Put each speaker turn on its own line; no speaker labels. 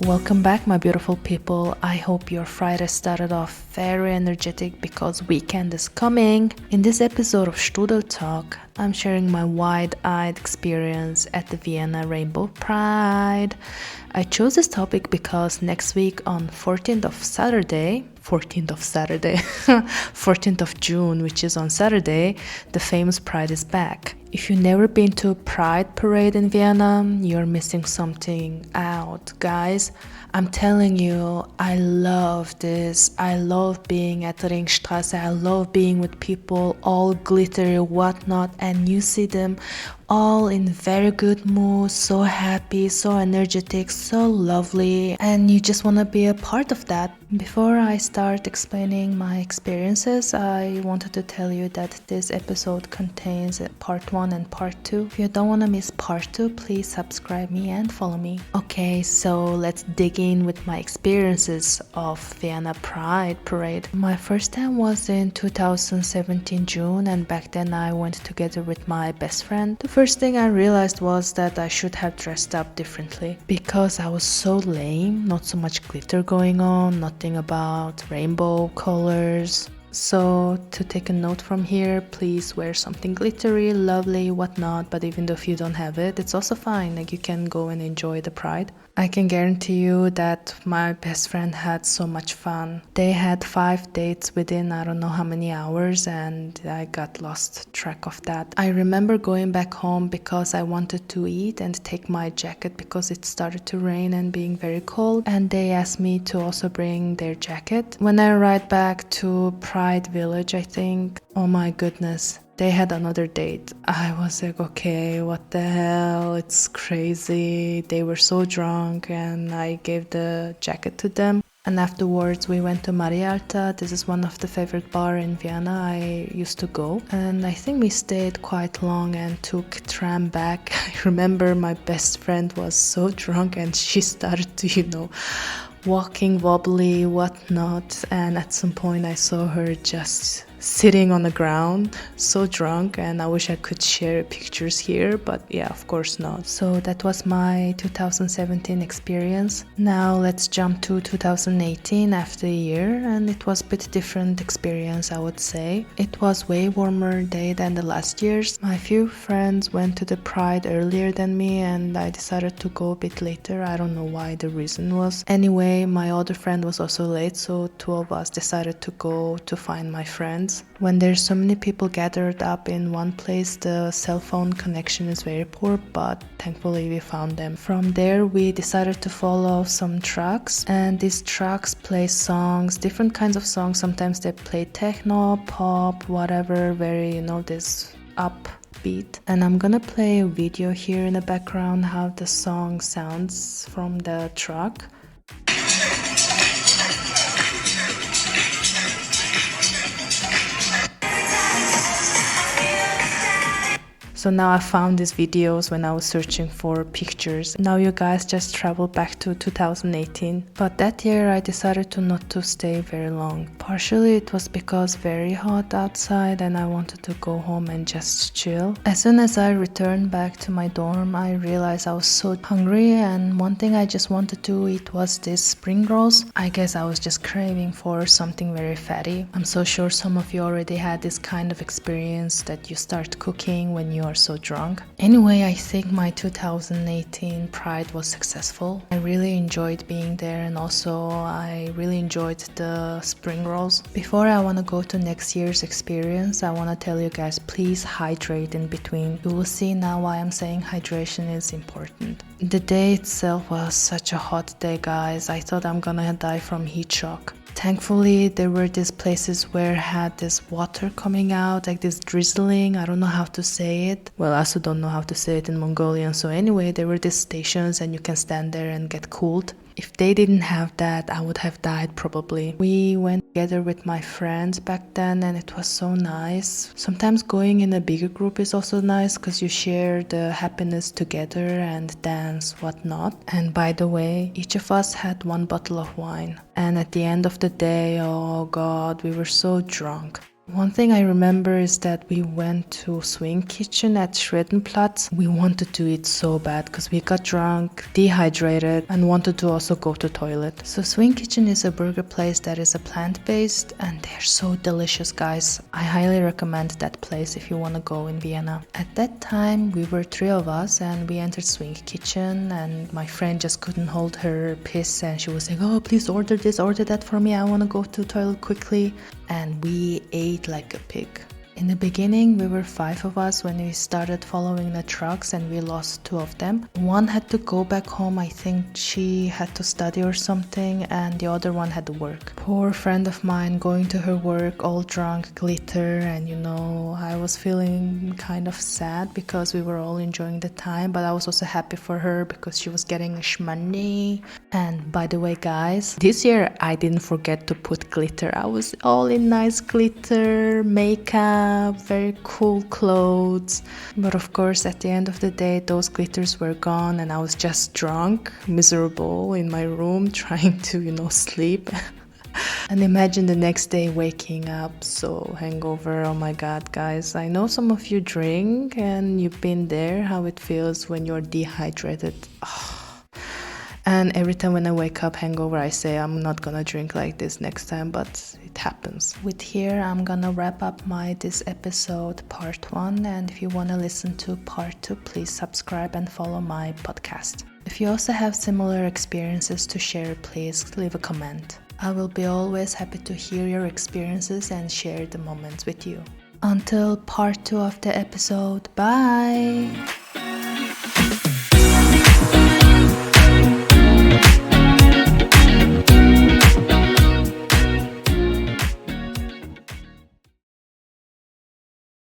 Welcome back, my beautiful people. I hope your Friday started off very energetic because weekend is coming. In this episode of Strudel Talk, I'm sharing my wide-eyed experience at the Vienna Rainbow Pride. I chose this topic because next week on 14th of June, which is on Saturday, the famous Pride is back. If you've never been to a Pride parade in Vienna, you're missing something out, guys. I'm telling you, I love this. I love being at the Ringstrasse. I love being with people, all glittery, whatnot, and you see them all in very good mood, so happy, so energetic, so lovely, and you just want to be a part of that. Before I start explaining my experiences, I wanted to tell you that this episode contains part 1 and part 2. If you don't want to miss part 2, please subscribe me and follow me. Okay, so let's dig in with my experiences of Vienna Pride Parade. My first time was in 2017 June, and back then I went together with my best friend. The first thing I realized was that I should have dressed up differently because I was so lame, not so much glitter going on, nothing about rainbow colors. So to take a note from here, please wear something glittery, lovely, whatnot, but even though if you don't have it, it's also fine, like you can go and enjoy the Pride. I can guarantee you that my best friend had so much fun. They had 5 dates within I don't know how many hours, and I got lost track of that. I remember going back home because I wanted to eat and take my jacket because it started to rain and being very cold, and they asked me to also bring their jacket. When I arrived back to Pride Village, I think, oh my goodness, they had another date. I was like, okay, what the hell? It's crazy. They were so drunk, and I gave the jacket to them. And afterwards we went to Marialta. This is one of the favorite bar in Vienna I used to go. And I think we stayed quite long and took tram back. I remember my best friend was so drunk and she started to, walking wobbly, whatnot. And at some point I saw her just sitting on the ground, so drunk, and I wish I could share pictures here, but yeah, of course not. So that was my 2017 experience. Now let's jump to 2018 after a year, and it was a bit different experience, I would say. It was way warmer day than the last years. My few friends went to the Pride earlier than me, and I decided to go a bit later. I don't know why the reason was. Anyway, my other friend was also late, so 2 of us decided to go to find my friends. When there's so many people gathered up in one place, the cell phone connection is very poor, but thankfully we found them. From there we decided to follow some trucks, and these trucks play songs, different kinds of songs. Sometimes they play techno, pop, whatever, very, this upbeat. And I'm gonna play a video here in the background how the song sounds from the truck. So now I found these videos when I was searching for pictures. Now you guys just travel back to 2018. But that year I decided to not to stay very long. Partially it was because very hot outside and I wanted to go home and just chill. As soon as I returned back to my dorm, I realized I was so hungry, and one thing I just wanted to eat was this spring rolls. I guess I was just craving for something very fatty. I'm so sure some of you already had this kind of experience that you start cooking when you are so drunk. Anyway, I think my 2018 Pride was successful. I really enjoyed being there, and also I really enjoyed the spring rolls. Before I want to go to next year's experience, I want to tell you guys, please hydrate in between. You will see now why I'm saying hydration is important. The day itself was such a hot day, guys. I thought I'm gonna die from heat shock. Thankfully, there were these places where had this water coming out, like this drizzling. I don't know how to say it. Well, I also don't know how to say it in Mongolian. So anyway, there were these stations and you can stand there and get cooled. If they didn't have that, I would have died probably. We went together with my friends back then, and it was so nice. Sometimes going in a bigger group is also nice because you share the happiness together and dance, whatnot. And by the way, each of us had 1 bottle of wine. And at the end of the day, oh god, we were so drunk. One thing I remember is that we went to Swing Kitchen at Schroedenplatz. We wanted to eat so bad because we got drunk, dehydrated, and wanted to also go to toilet. So Swing Kitchen is a burger place that is a plant-based, and they're so delicious, guys. I highly recommend that place if you want to go in Vienna. At that time, we were 3 of us, and we entered Swing Kitchen, and my friend just couldn't hold her piss, and she was like, "Oh, please order this, order that for me. I want to go to the toilet quickly." And we ate like a pig. In the beginning, we were 5 of us when we started following the trucks, and we lost 2 of them. One had to go back home, I think she had to study or something, and the other one had to work. Poor friend of mine going to her work all drunk, glitter, and I was feeling kind of sad because we were all enjoying the time, but I was also happy for her because she was getting shmoney. And by the way, guys, this year I didn't forget to put glitter. I was all in nice glitter, makeup, very cool clothes. But of course, at the end of the day, those glitters were gone, and I was just drunk, miserable in my room, trying to, sleep. And imagine the next day waking up so hangover. Oh my god, guys. I know some of you drink and you've been there, how it feels when you're dehydrated. And every time when I wake up hangover, I say I'm not gonna drink like this next time, but it happens. With here, I'm gonna wrap up this episode part 1, and if you wanna listen to part 2, please subscribe and follow my podcast. If you also have similar experiences to share, please leave a comment. I will be always happy to hear your experiences and share the moments with you. Until part 2 of the episode, bye!